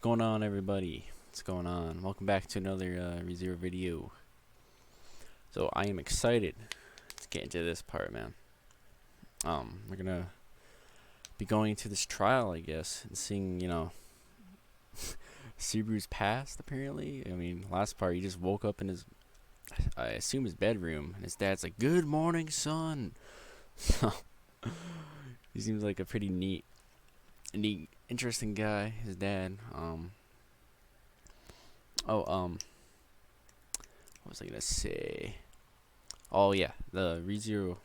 going on, everybody? What's going on? Welcome back to another ReZero video. So I am excited to get into this part, man. We're gonna be going to this trial, I guess, and seeing, Subaru's past. Apparently, I mean, last part he just woke up in his, I assume his bedroom, and his dad's like, "Good morning, son." So he seems like a pretty neat, interesting guy. His dad. What was I gonna say? Oh yeah, the ReZero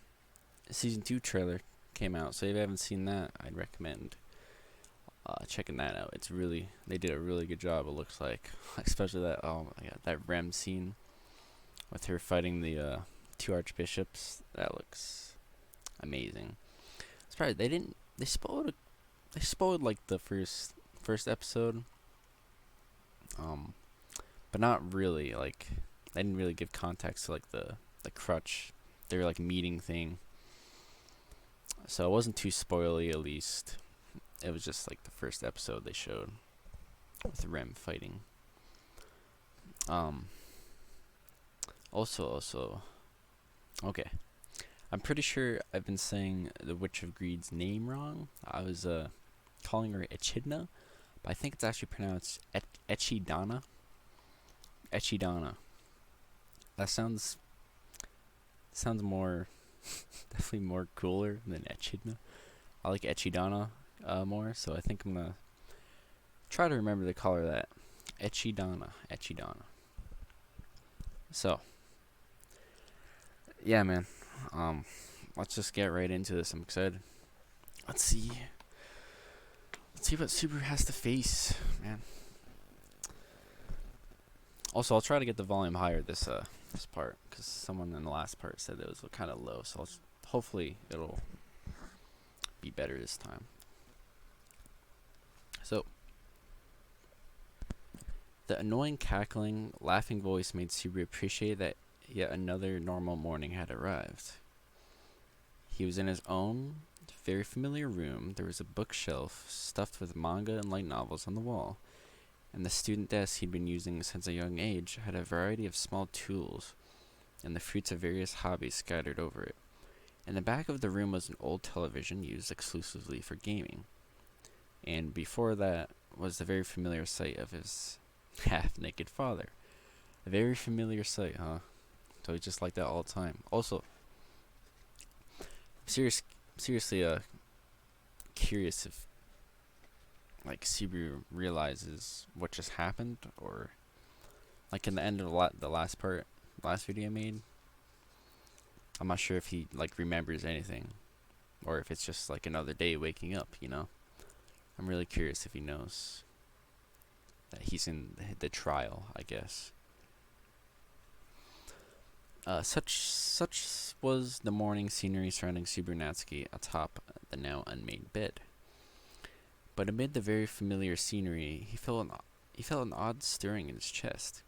season 2 trailer came out. So if you haven't seen that, I'd recommend checking that out. They did a really good job. It looks like, especially that REM scene with her fighting the two archbishops. That looks amazing. It's probably they spoiled like the first episode, but not really. Like, they didn't really give context to like the crutch, their like meeting thing. So it wasn't too spoily, at least. It was just like the first episode they showed with Rem fighting. Also, okay. I'm pretty sure I've been saying the Witch of Greed's name wrong. I was calling her Echidna, but I think it's actually pronounced Echidna. Echidna. That sounds more definitely more cooler than Echidna. I like Echidna more, so I think I'm gonna try to remember to call her that. Echidna. So yeah, man. Let's just get right into this. I'm excited. Let's see what Subaru has to face, man. Also, I'll try to get the volume higher this part, because someone in the last part said it was kind of low. So hopefully it'll be better this time. So the annoying cackling, laughing voice made Subaru appreciate that yet another normal morning had arrived. He was in his own very familiar room. There was a bookshelf stuffed with manga and light novels on the wall, and the student desk he'd been using since a young age had a variety of small tools and the fruits of various hobbies scattered over it. In the back of the room was an old television used exclusively for gaming, and before that was the very familiar sight of his half-naked father. A very familiar sight, huh? So he's just like that all the time. Also, seriously, curious if like Subaru realizes what just happened, or like in the end of the last video I made. I'm not sure if he like remembers anything, or if it's just like another day waking up. I'm really curious if he knows that he's in the trial, I guess. Such was the morning scenery surrounding Subaru Natsuki atop the now unmade bed. But amid the very familiar scenery, he felt an odd stirring in his chest.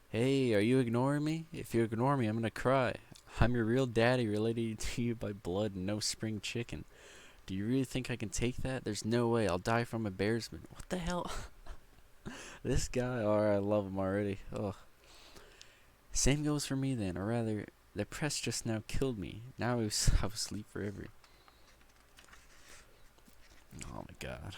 "Hey, are you ignoring me? If you ignore me, I'm gonna cry. I'm your real daddy, related to you by blood and no spring chicken. Do you really think I can take that? There's no way. I'll die from embarrassment." What the hell? This guy, I love him already. Ugh. Same goes for me then, or rather, the press just now killed me. Now I will sleep forever. Oh my god.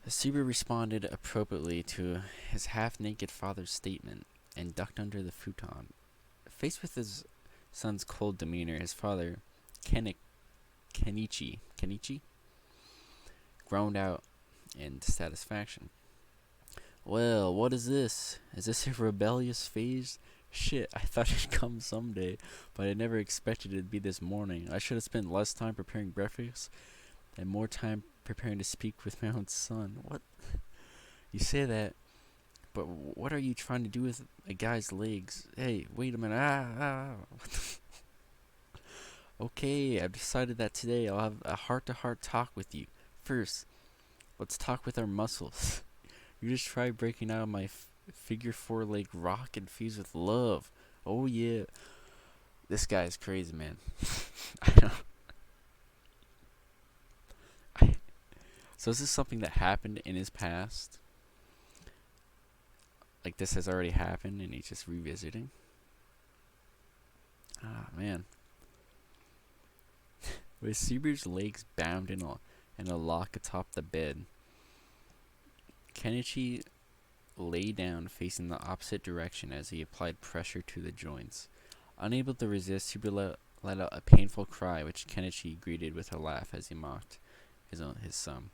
Subaru responded appropriately to his half-naked father's statement and ducked under the futon. Faced with his son's cold demeanor, his father, Kenichi, groaned out in dissatisfaction. "Well, what is this? Is this a rebellious phase? Shit, I thought it'd come someday, but I never expected it'd be this morning. I should have spent less time preparing breakfast and more time preparing to speak with my own son." What? You say that, but what are you trying to do with a guy's legs? Hey, wait a minute. Okay, I've decided that today I'll have a heart-to-heart talk with you. First, let's talk with our muscles. You just try breaking out of my figure 4 leg rock infused with love. Oh yeah. This guy is crazy, man. I don't. So is this something that happened in his past? Like this has already happened and he's just revisiting? Ah, man. With Subaru's legs bound in a lock atop the bed, Kenichi lay down facing the opposite direction as he applied pressure to the joints. Unable to resist, Subaru let out a painful cry, which Kenichi greeted with a laugh as he mocked his son.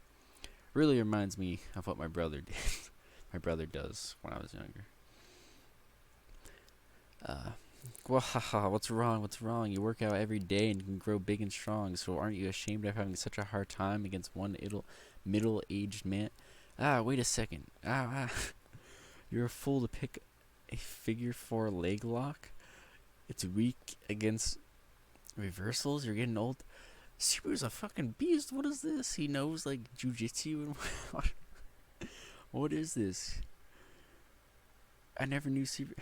Really reminds me of what my brother did. My brother does when I was younger. Well, haha, what's wrong? What's wrong? You work out every day and can grow big and strong, so aren't you ashamed of having such a hard time against one middle-aged man? Ah, wait a second. You're a fool to pick a figure 4 leg lock? It's weak against reversals? You're getting old? Subaru's a fucking beast. What is this? He knows, like, jujitsu and what? What is this? I never knew Subaru.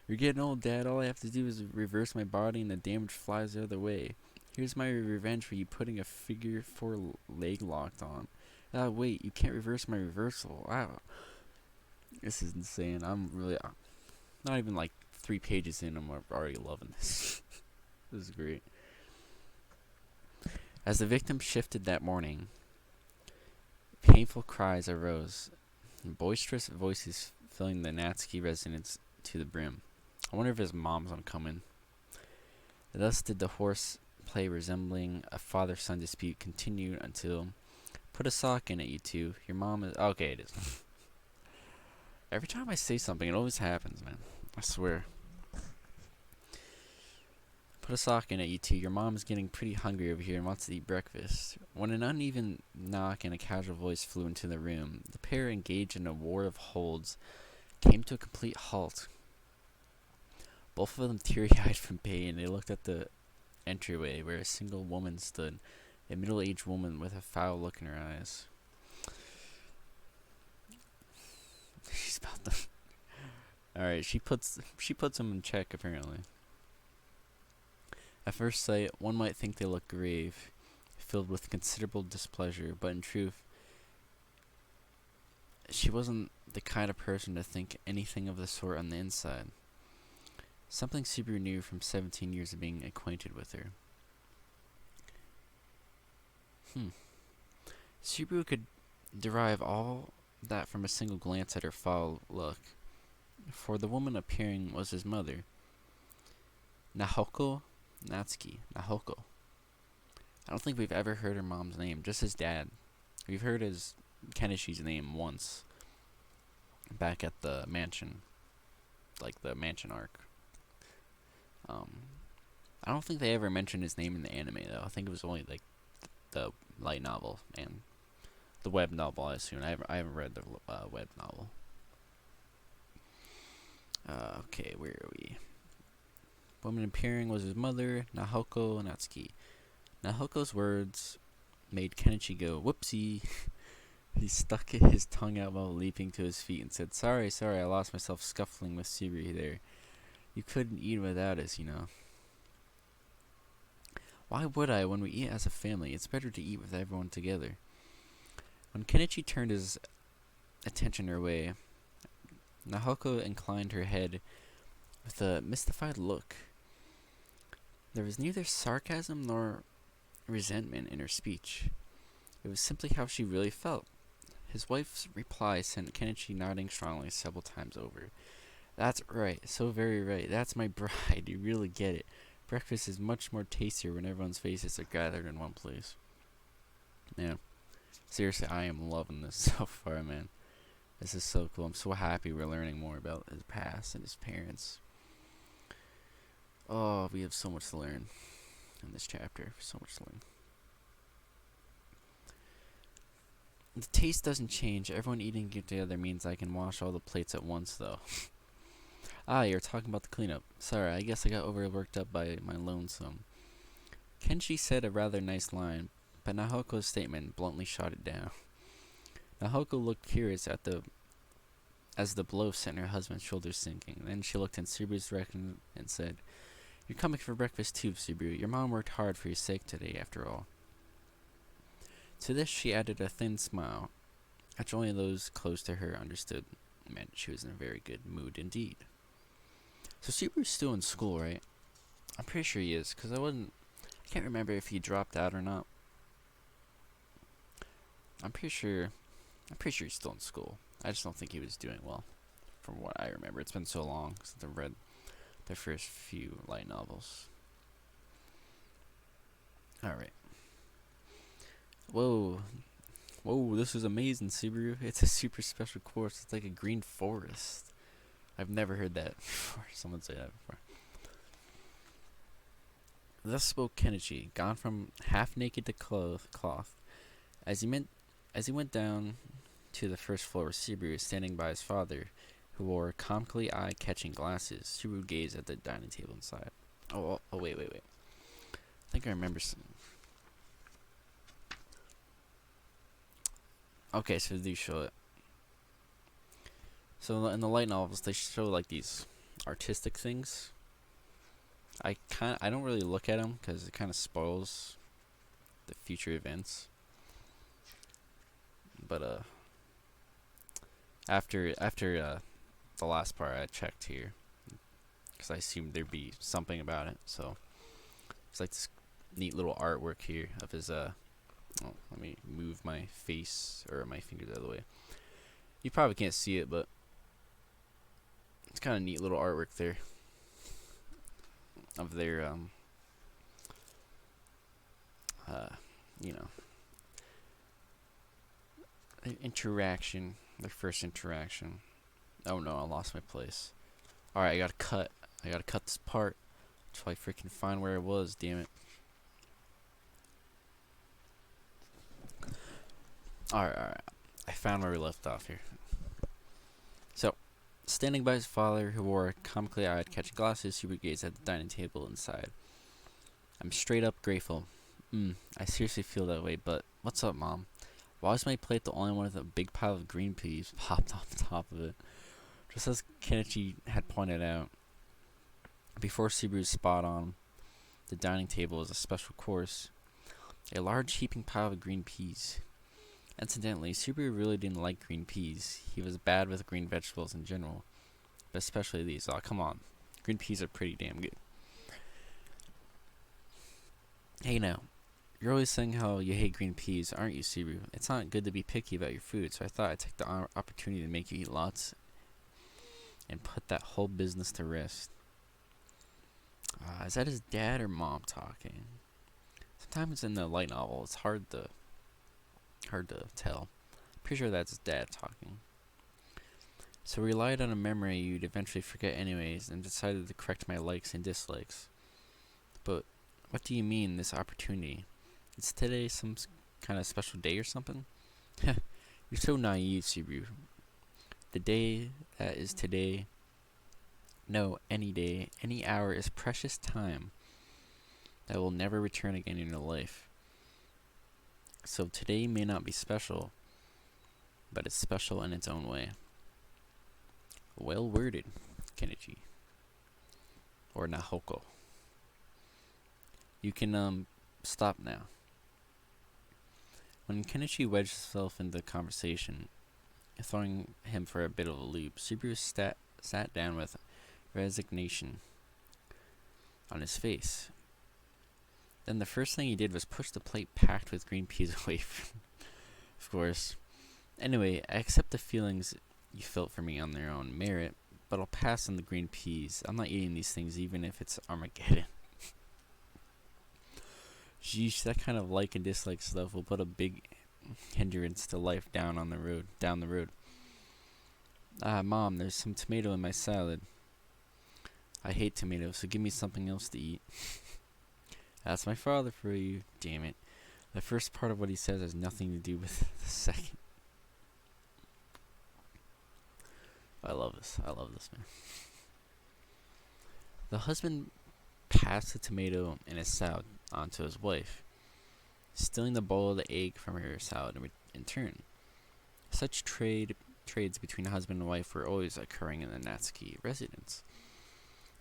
You're getting old, Dad. All I have to do is reverse my body and the damage flies the other way. Here's my revenge for you putting a figure 4 leg locked on. Wait, you can't reverse my reversal. Wow. This is insane. I'm really... not even like 3 pages in, I'm already loving this. This is great. As the victim shifted that morning, painful cries arose, and boisterous voices filling the Natsuki residence to the brim. I wonder if his mom's coming. Thus did the horseplay resembling a father-son dispute continue until... Put a sock in it, you two. Your mom is... Okay, it is. Every time I say something, it always happens, man. I swear. Put a sock in it, you two. Your mom is getting pretty hungry over here and wants to eat breakfast. When an uneven knock and a casual voice flew into the room, the pair, engaged in a war of holds, came to a complete halt. Both of them teary-eyed from pain. They looked at the entryway where a single woman stood, a middle-aged woman with a foul look in her eyes. She's about to... Alright, she puts him in check, apparently. At first sight, one might think they look grave, filled with considerable displeasure, but in truth, she wasn't the kind of person to think anything of the sort on the inside. Something Subaru knew from 17 years of being acquainted with her. Subaru could derive all that from a single glance at her foul look, for the woman appearing was his mother, Nahoko Nahoko. I don't think we've ever heard her mom's name, just his dad. We've heard his Kenichi's name once, back at the mansion, like the mansion arc. I don't think they ever mentioned his name in the anime, though. I think it was only like the light novel and the web novel, I assume. I haven't read the web novel. Okay, where are we? Woman appearing was his mother, Nahoko Natsuki. Nahoko's words made Kenichi go, whoopsie. He stuck his tongue out while leaping to his feet and said, Sorry, I lost myself scuffling with Subaru there. You couldn't eat without us, you know. Why would I? When we eat as a family, it's better to eat with everyone together. When Kenichi turned his attention her way, Nahoko inclined her head with a mystified look. There was neither sarcasm nor resentment in her speech. It was simply how she really felt. His wife's reply sent Kenichi nodding strongly several times over. That's right, so very right. That's my bride. You really get it. Breakfast is much more tastier when everyone's faces are gathered in one place. Yeah. Seriously, I am loving this so far, man. This is so cool. I'm so happy we're learning more about his past and his parents. Oh, we have so much to learn in this chapter. So much to learn. The taste doesn't change. Everyone eating together means I can wash all the plates at once, though. You're talking about the cleanup. Sorry, I guess I got overworked up by my lonesome. Kenshi said a rather nice line, but Nahoko's statement bluntly shot it down. Nahoko looked curious as the blow sent her husband's shoulders sinking. Then she looked in Subaru's direction and said, You're coming for breakfast too, Subaru. Your mom worked hard for your sake today, after all. To this, she added a thin smile, which only those close to her understood meant she was in a very good mood indeed. So Subaru's still in school, right? I'm pretty sure he is, because I can't remember if he dropped out or not. I'm pretty sure he's still in school. I just don't think he was doing well, from what I remember. It's been so long since I've read the first few light novels. Alright. Whoa. Whoa, this is amazing, Subaru. It's a super special course. It's like a green forest. I've never heard that before. Someone say that before. Thus spoke Kenichi, gone from half naked to cloth. As he went down to the first floor, Subaru was standing by his father, who wore comically eye-catching glasses. Subaru gazed at the dining table inside. Wait. I think I remember some. Okay, so they show it. So in the light novels, they show like these artistic things. I don't really look at them because it kind of spoils the future events. But after the last part, I checked here because I assumed there'd be something about it. So it's like this neat little artwork here of his let me move my face or my fingers out of the way. You probably can't see it, but it's kind of neat little artwork there of their their first interaction. Oh no, I lost my place. Alright, I gotta cut this part until I freaking find where it was, damn it. Alright. I found where we left off here. So, standing by his father, who wore comically eye-catching glasses, he gazed at the dining table inside. I'm straight up grateful. I seriously feel that way, but what's up, Mom? Why was my plate the only one with a big pile of green peas popped off the top of it? Just as Kenichi had pointed out, before Subaru's spot on, the dining table is a special course. A large heaping pile of green peas. Incidentally, Subaru really didn't like green peas. He was bad with green vegetables in general, but especially these. Oh, come on. Green peas are pretty damn good. Hey now, you're always saying how you hate green peas, aren't you, Subaru? It's not good to be picky about your food, so I thought I'd take the opportunity to make you eat lots and put that whole business to rest. Is that his dad or mom talking? Sometimes in the light novel, it's hard to tell. Pretty sure that's his dad talking. So relied on a memory you'd eventually forget anyways, and decided to correct my likes and dislikes. But what do you mean, this opportunity? Is today some kind of special day or something? You're so naive, Subaru. The day that is today, no, any day, any hour is precious time that will never return again in your life. So today may not be special, but it's special in its own way. Well worded, Kenichi. Or Nahoko. You can, stop now. When Kenichi wedged himself into the conversation, throwing him for a bit of a loop, Subaru sat down with resignation on his face. Then the first thing he did was push the plate packed with green peas away from, of course. Anyway, I accept the feelings you felt for me on their own merit, but I'll pass on the green peas. I'm not eating these things even if it's Armageddon. Jeez, that kind of like and dislike stuff will put a big hindrance to life down the road. Mom, there's some tomato in my salad. I hate tomatoes, so give me something else to eat. That's my father for you, damn it. The first part of what he says has nothing to do with the second. I love this, man. The husband passed the tomato and his salad onto his wife, stealing the bowl of the egg from her salad in turn. Such trades between husband and wife were always occurring in the Natsuki residence.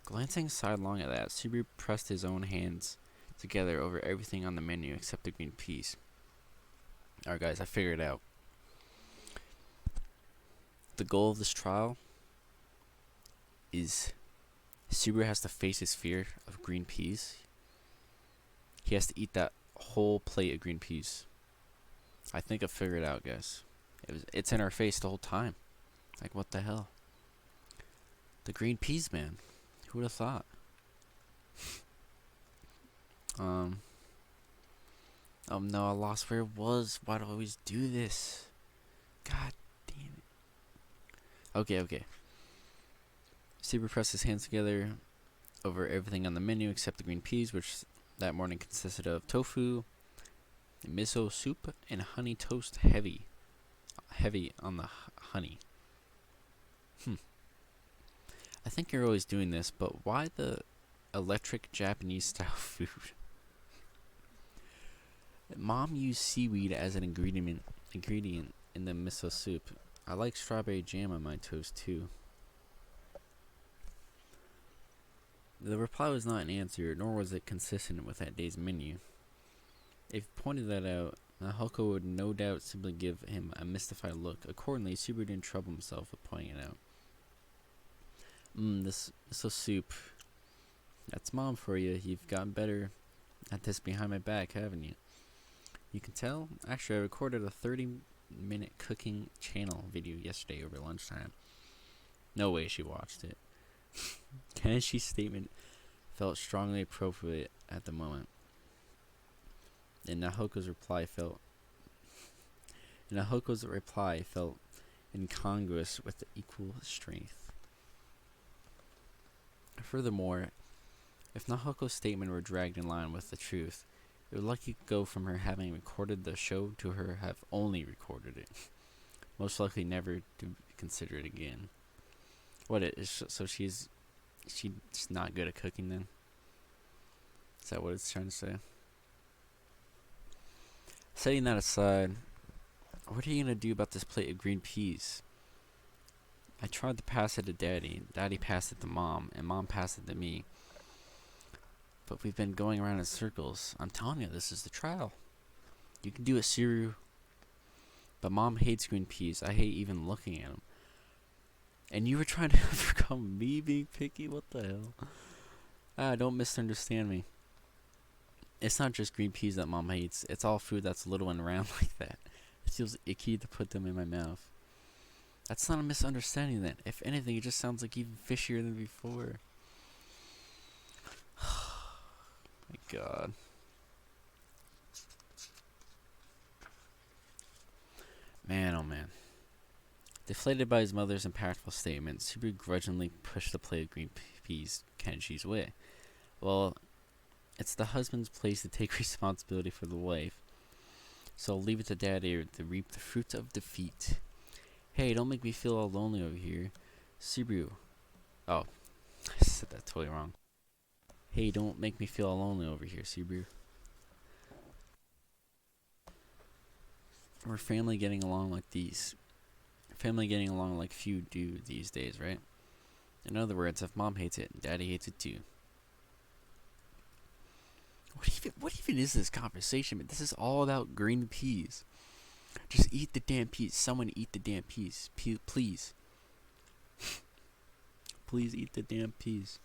Glancing sidelong at that, Subaru pressed his own hands together over everything on the menu except the green peas. Alright, guys, I figured it out. The goal of this trial is Subaru has to face his fear of green peas. He has to eat that whole plate of green peas. I think I figured it out, guys. It's in our face the whole time. Like, what the hell? The green peas, man. Who would have thought? Oh no, I lost where it was. Why do I always do this? God damn it. Okay. Subaru pressed his hands together over everything on the menu except the green peas, which that morning consisted of tofu, miso soup, and honey toast heavy on the honey. I think you're always doing this, but why the electric Japanese style food? Mom used seaweed as an ingredient in the miso soup. I like strawberry jam on my toast too. The reply was not an answer, nor was it consistent with that day's menu. If he pointed that out, Nahoko would no doubt simply give him a mystified look. Accordingly, Subaru didn't trouble himself with pointing it out. This miso soup. That's Mom for you. You've gotten better at this behind my back, haven't you? You can tell? Actually, I recorded a 30-minute cooking channel video yesterday over lunchtime. No way she watched it. Kenichi's statement felt strongly appropriate at the moment. And Nahoko's reply felt incongruous with the equal strength. Furthermore, if Nahoko's statement were dragged in line with the truth, it would likely go from her having recorded the show to her have only recorded it. Most likely never to consider it again. So she's not good at cooking then? Is that what it's trying to say? Setting that aside, what are you gonna do about this plate of green peas? I tried to pass it to Daddy. Daddy passed it to Mom, and Mom passed it to me. But we've been going around in circles. I'm telling you, this is the trial. You can do it, Subaru. But Mom hates green peas. I hate even looking at them. And you were trying to overcome me being picky? What the hell? Don't misunderstand me. It's not just green peas that Mom hates. It's all food that's little and round like that. It feels icky to put them in my mouth. That's not a misunderstanding then. If anything, it just sounds like even fishier than before. My God. Man, oh man. Deflated by his mother's impactful statement, Subaru grudgingly pushed the plate of green peas Kenichi's way. Well, it's the husband's place to take responsibility for the wife, so I'll leave it to Daddy to reap the fruits of defeat. Hey, don't make me feel all lonely over here. Subaru. Oh, I said that totally wrong. Hey, don't make me feel all lonely over here, Subaru. We're family getting along like few do these days, right? In other words, if Mom hates it, Daddy hates it too. What even is this conversation? This is all about green peas. Just eat the damn peas. Someone eat the damn peas. Please. Please eat the damn peas.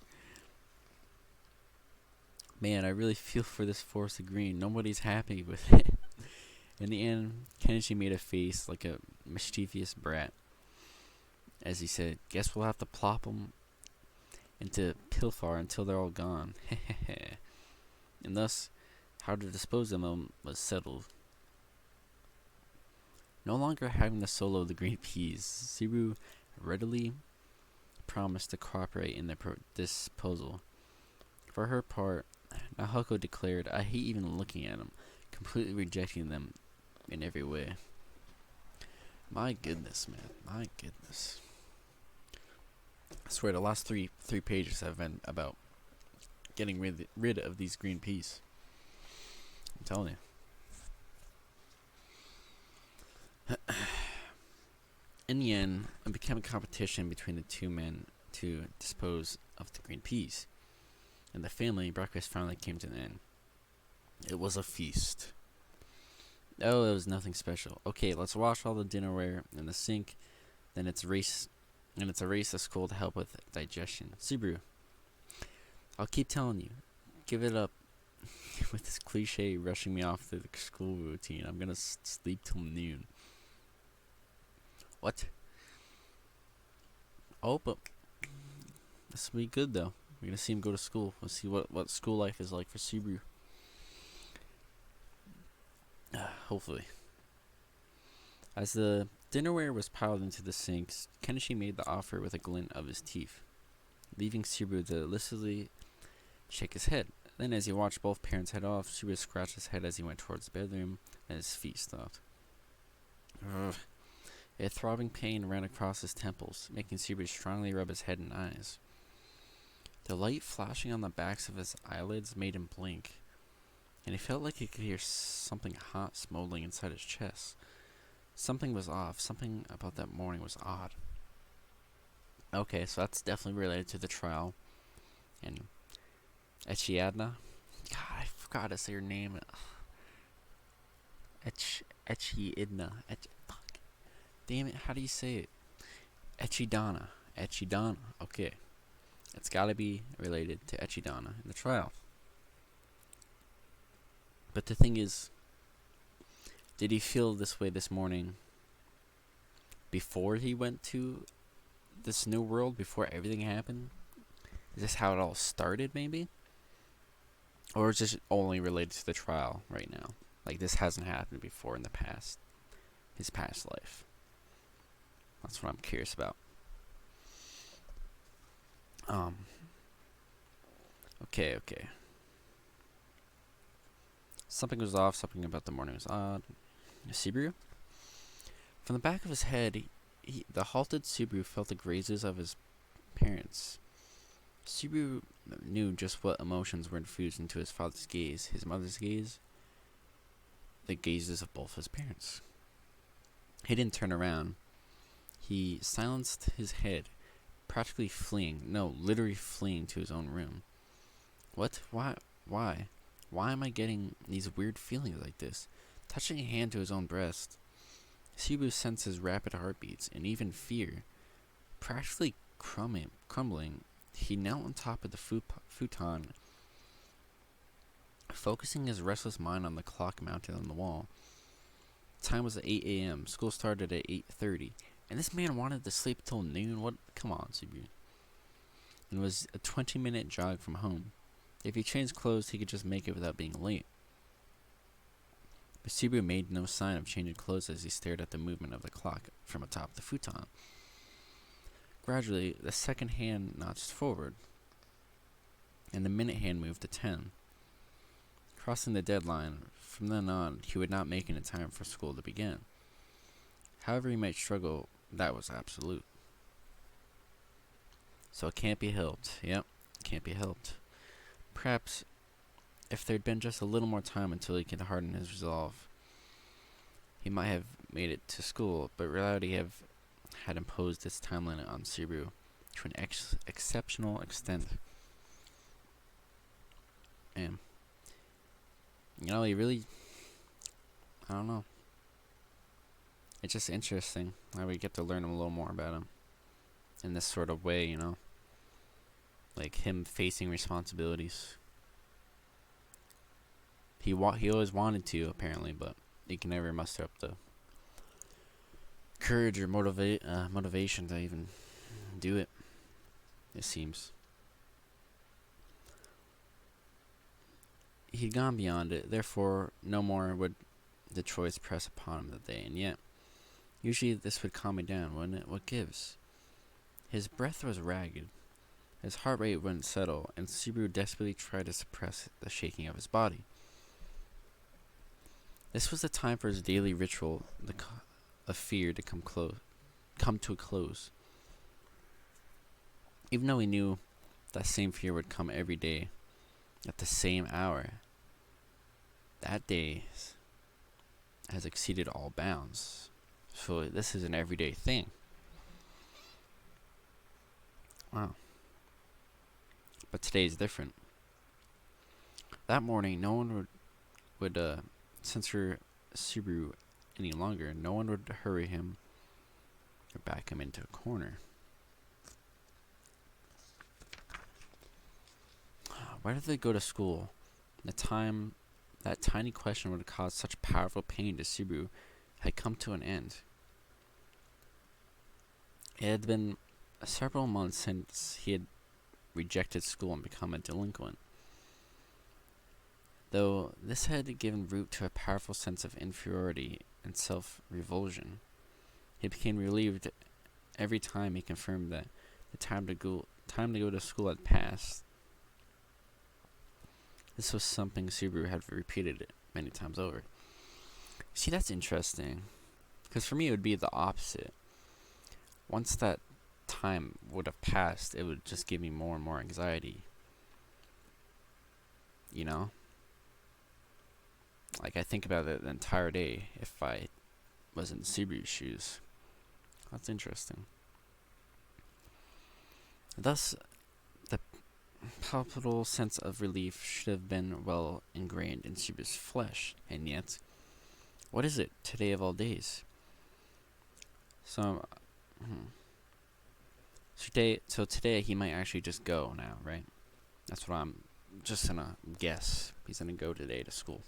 Man, I really feel for this forest of green. Nobody's happy with it. In the end, Kenichi made a face like a mischievous brat as he said, guess we'll have to plop them into Pilfar until they're all gone. And thus, how to dispose of them was settled. No longer having to solo the green peas, Subaru readily promised to cooperate in the disposal. For her part, Nahoko declared, I hate even looking at them, completely rejecting them in every way. My goodness, man. My goodness. I swear the last three pages have been about getting rid of these green peas. I'm telling you. In the end, it became a competition between the two men to dispose of the green peas. And the family breakfast finally came to an end. It was a feast. Oh, it was nothing special. Okay, let's wash all the dinnerware in the sink. Then it's race, and it's a race to school to help with digestion. Subaru, I'll keep telling you, give it up with this cliche rushing me off to the school routine. I'm gonna sleep till noon. What? Oh, but this will be good though. We're gonna see him go to school. We'll see what school life is like for Subaru. Hopefully. As the dinnerware was piled into the sinks, Kenichi made the offer with a glint of his teeth, leaving Subaru to listlessly shake his head. Then, as he watched both parents head off, Subaru scratched his head as he went towards the bedroom, and his feet stopped. Ugh. A throbbing pain ran across his temples, making Subaru strongly rub his head and eyes. The light flashing on the backs of his eyelids made him blink, and he felt like he could hear something hot smoldering inside his chest. Something was off. Something about that morning was odd. Okay, so that's definitely related to the trial. And Echiadna? God, I forgot to say her name. Echiidna. Fuck. Damn it, how do you say it? Echidana. Echidana. Okay. It's gotta be related to Echidana in the trial. But the thing is, did he feel this way this morning before he went to this new world, before everything happened? Is this how it all started, maybe? Or is this only related to the trial right now? Like, this hasn't happened before in the past. His past life. That's what I'm curious about. Okay. Something was off, something about the morning was odd. Subaru? From the back of his head, the halted Subaru felt the grazes of his parents. Subaru knew just what emotions were infused into his father's gaze, his mother's gaze, the gazes of both his parents. He didn't turn around. He silenced his head, practically literally fleeing to his own room. What? Why? Why am I getting these weird feelings like this? Touching a hand to his own breast, Subaru sensed his rapid heartbeats and even fear. Practically crumbling, he knelt on top of the futon, focusing his restless mind on the clock mounted on the wall. Time was at 8 a.m. School started at 8:30, and this man wanted to sleep till noon. What? Come on, Subaru. And it was a 20-minute jog from home. If he changed clothes, he could just make it without being late. But Subaru made no sign of changing clothes as he stared at the movement of the clock from atop the futon. Gradually, the second hand notched forward, and the minute hand moved to 10. Crossing the deadline, from then on, he would not make it in time for school to begin. However he might struggle, that was absolute. So it can't be helped. Yep, can't be helped. Perhaps, if there'd been just a little more time until he could harden his resolve, he might have made it to school, but reality had imposed its time limit on Subaru to an exceptional extent. And, he really, I don't know. It's just interesting how we get to learn a little more about him in this sort of way, like him facing responsibilities. He always wanted to, apparently, but he can never muster up the courage or motivation to even do it, it seems. He'd gone beyond it, therefore no more would the choice press upon him that day, and yet, usually this would calm me down, wouldn't it? What gives? His breath was ragged, his heart rate wouldn't settle, and Subaru desperately tried to suppress the shaking of his body. This was the time for his daily ritual of fear to come to a close. Even though he knew that same fear would come every day at the same hour, that day has exceeded all bounds. So this is an everyday thing. Wow. But today is different. That morning, no one would censor Subaru any longer, no one would hurry him or back him into a corner. Why did they go to school? The time that tiny question would have caused such powerful pain to Subaru had come to an end. It had been several months since he had rejected school and become a delinquent. Though this had given root to a powerful sense of inferiority and self-revulsion, he became relieved every time he confirmed that the time to go to school had passed. This was something Subaru had repeated many times over. See, that's interesting, because for me it would be the opposite. Once that time would have passed, it would just give me more and more anxiety. You know? Like, I think about it the entire day if I was in Subaru's shoes. That's interesting. Thus, the palpable sense of relief should have been well ingrained in Subaru's flesh, and yet, what is it today of all days? So today he might actually just go now, right? That's what I'm just gonna guess. He's gonna go today to school.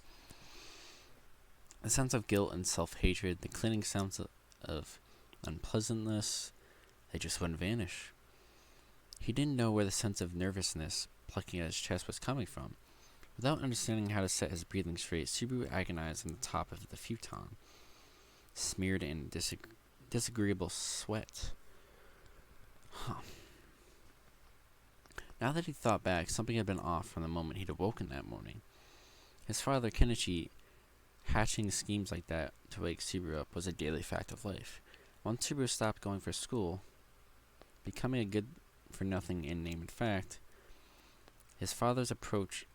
The sense of guilt and self-hatred, the clinging sense of unpleasantness, they just wouldn't vanish. He didn't know where the sense of nervousness plucking at his chest was coming from. Without understanding how to set his breathing straight, Subaru agonized on the top of the futon, smeared in disagreeable sweat. Now that he thought back, something had been off from the moment he'd awoken that morning. His father, Kenichi, hatching schemes like that to wake Subaru up was a daily fact of life. Once Subaru stopped going for school, becoming a good-for-nothing in name and fact, his father's approach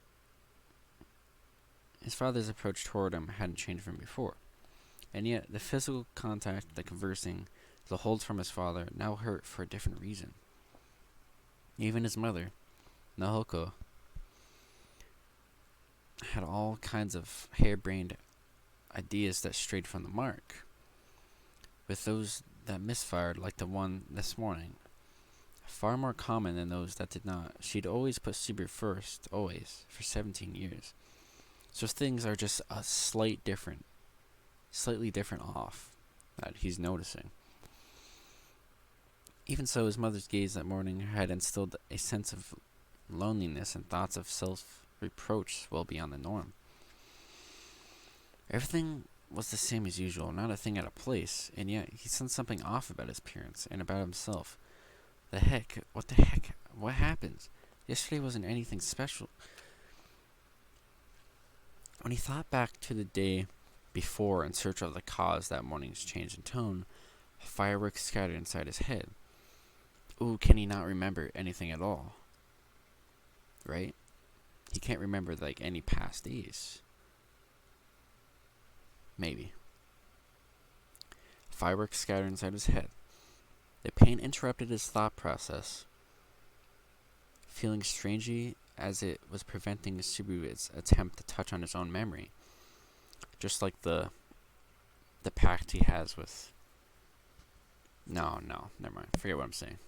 toward him hadn't changed from before. And yet, the physical contact, the conversing, the holds from his father now hurt for a different reason. Even his mother, Nahoko, had all kinds of harebrained ideas that strayed from the mark, with those that misfired like the one this morning, far more common than those that did not. She'd always put Subaru first, always, for 17 years. So things are just a slightly different off that he's noticing. Even so, his mother's gaze that morning had instilled a sense of loneliness and thoughts of self-reproach well beyond the norm. Everything was the same as usual, not a thing out of place, and yet he sensed something off about his appearance and about himself. What the heck? What happened? Yesterday wasn't anything special. When he thought back to the day before in search of the cause that morning's change in tone, fireworks scattered inside his head. Ooh, can he not remember anything at all? Right? He can't remember, like, any past days. Maybe. Fireworks scattered inside his head. The pain interrupted his thought process, feeling strangely as it was preventing Subaru's attempt to touch on his own memory. Just like the pact he has with... No, never mind. Forget what I'm saying.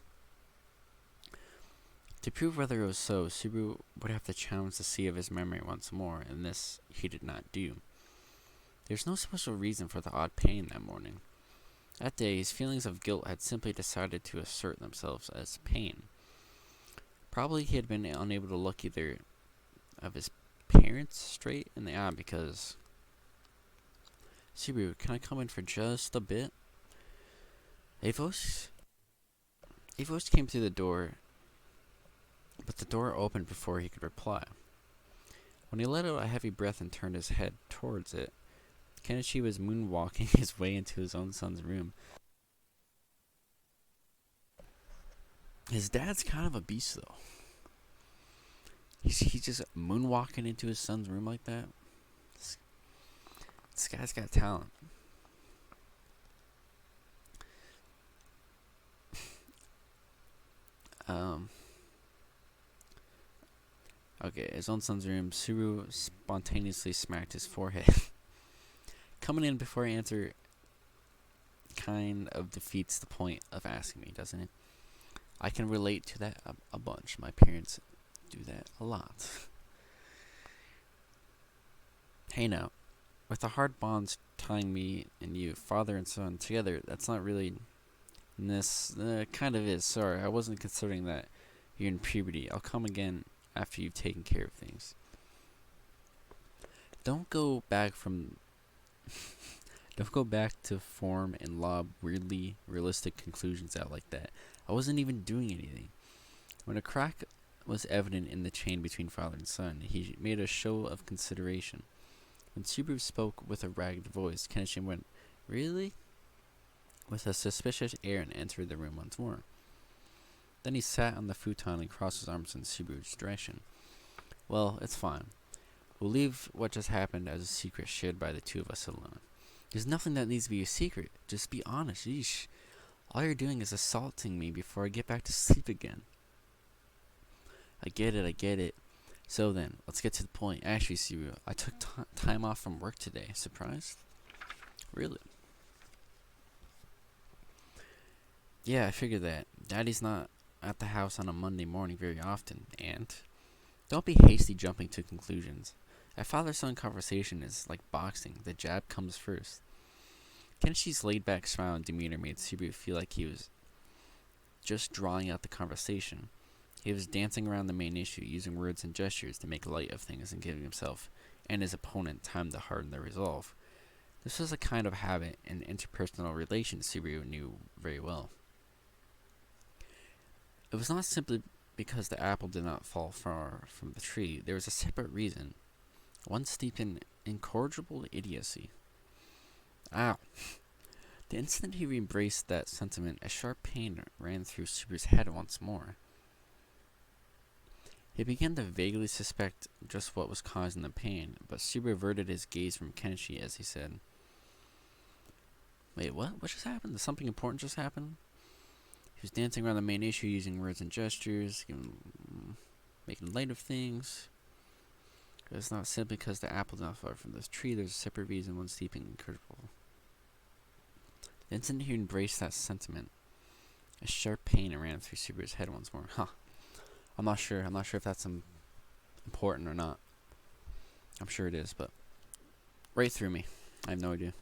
To prove whether it was so, Subaru would have to challenge the sea of his memory once more, and this he did not do. There's no special reason for the odd pain that morning. That day, his feelings of guilt had simply decided to assert themselves as pain. Probably he had been unable to look either of his parents straight in the eye because... Subaru, can I come in for just a bit? A voice came through the door, but the door opened before he could reply. When he let out a heavy breath and turned his head towards it, Kenichi was moonwalking his way into his own son's room. His dad's kind of a beast, though. He's just moonwalking into his son's room like that. This guy's got talent. Okay, his own son's room. Subaru spontaneously smacked his forehead. Coming in before I answer kind of defeats the point of asking me, doesn't it? I can relate to that a bunch. My parents do that a lot. Hey now, with the hard bonds tying me and you, father and son, together, that's not really this. Kind of is. Sorry, I wasn't considering that. You're in puberty. I'll come again after you've taken care of things. Don't go back from. Don't go back to form and lob weirdly realistic conclusions out like that. I wasn't even doing anything. When a crack was evident in the chain between father and son, he made a show of consideration. When Subaru spoke with a ragged voice, Kenichi went, "Really?" with a suspicious air and entered the room once more. Then he sat on the futon and crossed his arms in Subaru's direction. Well, it's fine. We'll leave what just happened as a secret shared by the two of us alone. There's nothing that needs to be a secret. Just be honest. Yeesh. All you're doing is assaulting me before I get back to sleep again. I get it. So then, let's get to the point. Actually, Subaru, I took time off from work today. Surprised? Really? Yeah, I figured that. Daddy's not at the house on a Monday morning very often, and don't be hasty jumping to conclusions. A father-son conversation is like boxing. The jab comes first. Kenichi's laid-back smile and demeanor made Subaru feel like he was just drawing out the conversation. He was dancing around the main issue, using words and gestures to make light of things and giving himself and his opponent time to harden their resolve. This was a kind of habit in interpersonal relations Subaru knew very well. It was not simply because the apple did not fall far from the tree. There was a separate reason, one steeped in incorrigible idiocy. Ow. The instant he embraced that sentiment, a sharp pain ran through Subaru's head once more. He began to vaguely suspect just what was causing the pain, but Subaru averted his gaze from Kenichi as he said, "Wait, what? What just happened? Did something important just happen?" He was dancing around the main issue, using words and gestures, making light of things. It's not simply because the apple did not fall from this tree. There's a separate reason, one steep and incurable. The instant he embraced that sentiment, a sharp pain ran through Subaru's head once more. I'm not sure if that's important or not. I'm sure it is, but right through me. I have no idea.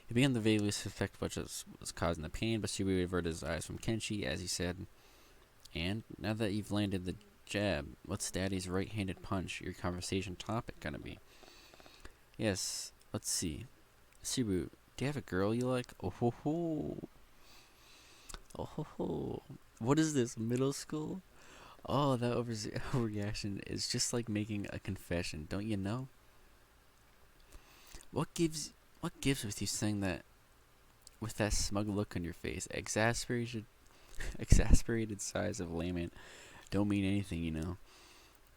He began to vaguely suspect what was causing the pain, but Subaru averted his eyes from Kenichi as he said, "And now that you've landed the jab, what's Daddy's right-handed punch, your conversation topic gonna be?" "Yes, let's see. Subaru, do you have a girl you like?" "Oh ho ho. Oh ho ho. What is this, middle school?" "Oh, that overreaction is just like making a confession, don't you know?" What gives with you saying that with that smug look on your face? Exasperated sighs of lament don't mean anything, you know.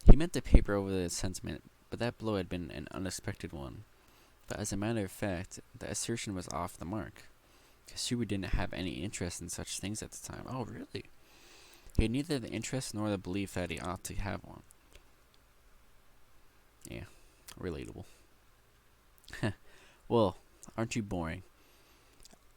He meant to paper over the sentiment, but that blow had been an unexpected one. But as a matter of fact, the assertion was off the mark. Subaru didn't have any interest in such things at the time. Oh, really? He had neither the interest nor the belief that he ought to have one. Yeah, relatable. Well, aren't you boring?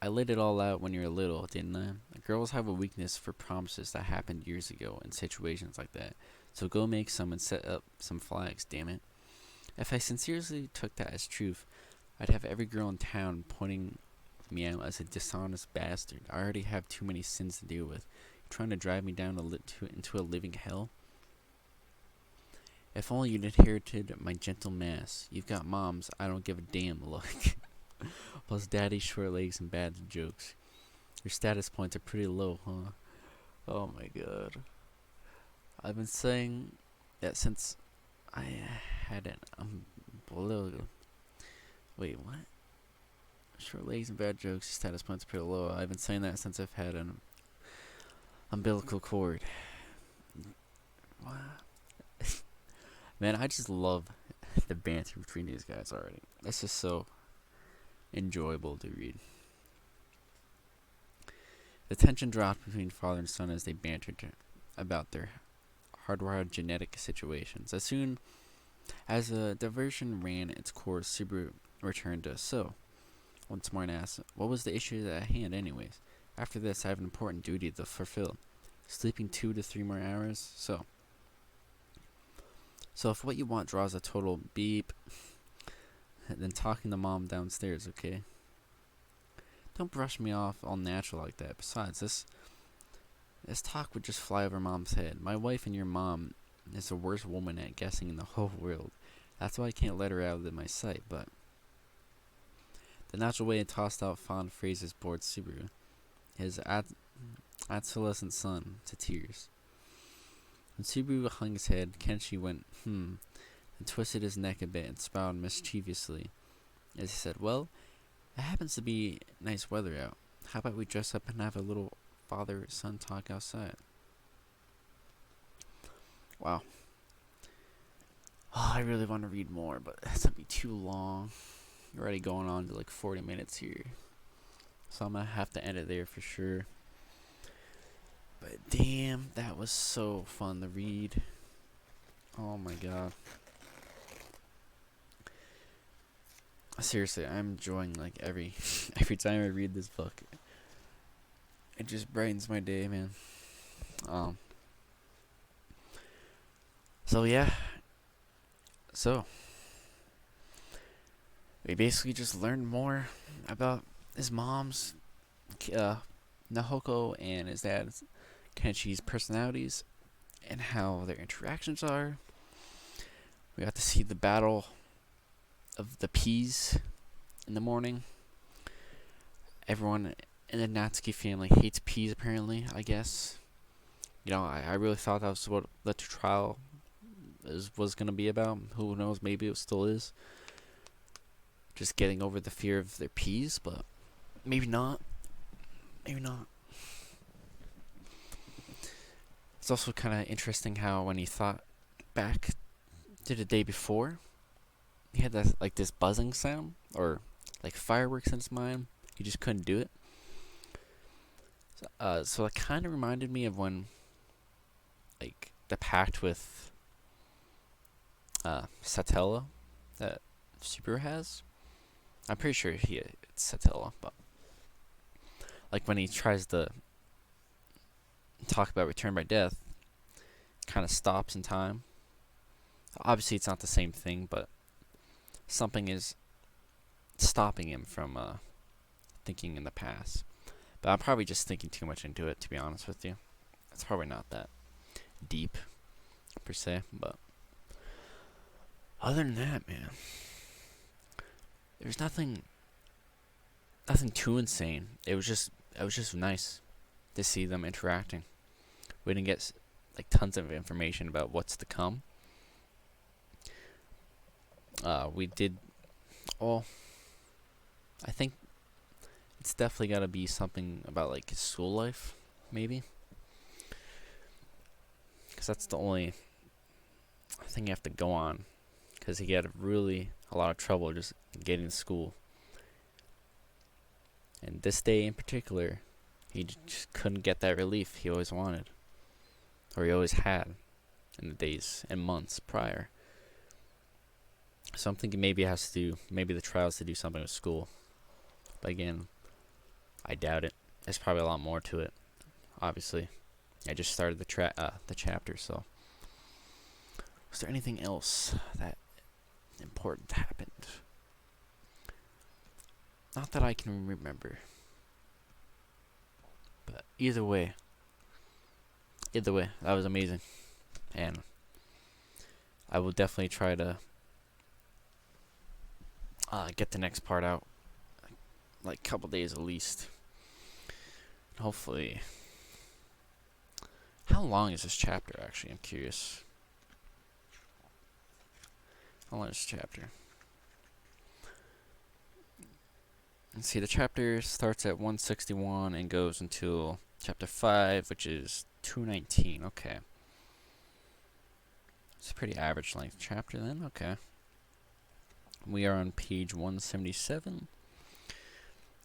I laid it all out when you were little, didn't I? Girls have a weakness for promises that happened years ago in situations like that. So go make some and set up some flags, damn it. If I sincerely took that as truth, I'd have every girl in town pointing me out as a dishonest bastard. I already have too many sins to deal with. You're trying to drive me down into a living hell? If only you'd inherited my gentle mass. You've got mom's I don't give a damn look. Plus daddy's short legs and bad jokes. Your status points are pretty low, huh? Oh my god. I've been saying that since I had an Wait, what? Short legs and bad jokes, status points are pretty low. I've been saying that since I've had an umbilical cord. What? Man, I just love the banter between these guys already. That's just so enjoyable to read. The tension dropped between father and son as they bantered about their hardwired genetic situations. As soon as the diversion ran its course, Subaru returned to so. Once more and asked, what was the issue at hand anyways? After this, I have an important duty to fulfill. Sleeping 2 to 3 more hours, So if what you want draws a total beep, then talking to mom downstairs, okay? Don't brush me off all natural like that. Besides, this talk would just fly over mom's head. My wife and your mom is the worst woman at guessing in the whole world. That's why I can't let her out of my sight, but... The natural way he tossed out fond phrases bored Subaru, his adolescent son, to tears. When Subaru hung his head, Kenichi went, and twisted his neck a bit and smiled mischievously as he said, well, it happens to be nice weather out. How about we dress up and have a little father-son talk outside? Wow. Oh, I really want to read more, but that's going to be too long. We're already going on to like 40 minutes here. So I'm going to have to end it there for sure. But damn, that was so fun to read. Oh my god. Seriously, I'm enjoying like every time I read this book. It just brightens my day, man. So yeah. So we basically just learned more about his mom's Nahoko and his dad's Kenichi's personalities and how their interactions are. We got to see the battle of the peas in the morning. Everyone in the Natsuki family hates peas, apparently, I guess. You know, I really thought that was what the trial was going to be about. Who knows, maybe it still is. Just getting over the fear of their peas, but maybe not. Maybe not. It's also kind of interesting how when he thought back to the day before, he had that, like, this buzzing sound or like fireworks in his mind. He just couldn't do it. So it kind of reminded me of when, like, the pact with Satella that Subaru has. I'm pretty sure it's Satella, but like when he tries to talk about return by death, kind of stops in time. Obviously, it's not the same thing, but something is stopping him from thinking in the past. But I'm probably just thinking too much into it, to be honest with you. It's probably not that deep, per se, but other than that, man, there's nothing too insane. It was just nice to see them interacting. We didn't get like tons of information about what's to come. We did. Well, I think it's definitely got to be something about like his school life, maybe, because that's the only thing you have to go on. Because he had a lot of trouble just getting to school. And this day in particular, he just couldn't get that relief he always wanted. Or he always had in the days and months prior. So I'm thinking maybe the trials to do something with school. But again, I doubt it. There's probably a lot more to it. Obviously, I just started the chapter, so. Was there anything else that important happened? Not that I can remember. But either way, that was amazing. And I will definitely try to get the next part out like a couple days at least. Hopefully. How long is this chapter, actually? I'm curious. How long is this chapter? Let's see, the chapter starts at 161 and goes until chapter 5, which is 219. Okay. It's a pretty average length chapter then. Okay. We are on page 177.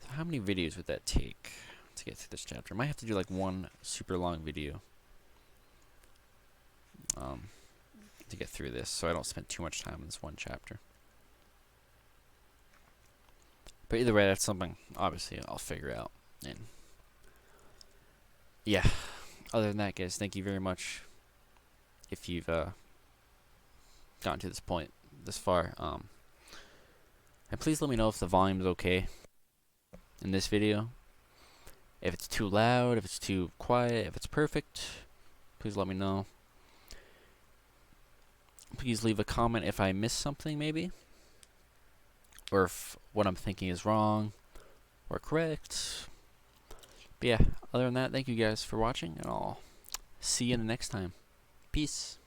So how many videos would that take to get through this chapter? I might have to do like one super long video to get through this, so I don't spend too much time in this one chapter. But either way, that's something obviously I'll figure out. And yeah, other than that, guys, thank you very much if you've gotten to this point, this far. And please let me know if the volume is okay in this video. If it's too loud, if it's too quiet, if it's perfect, please let me know. Please leave a comment if I missed something, maybe. Or if what I'm thinking is wrong or correct. But yeah, other than that, thank you guys for watching, and I'll see you in the next time. Peace.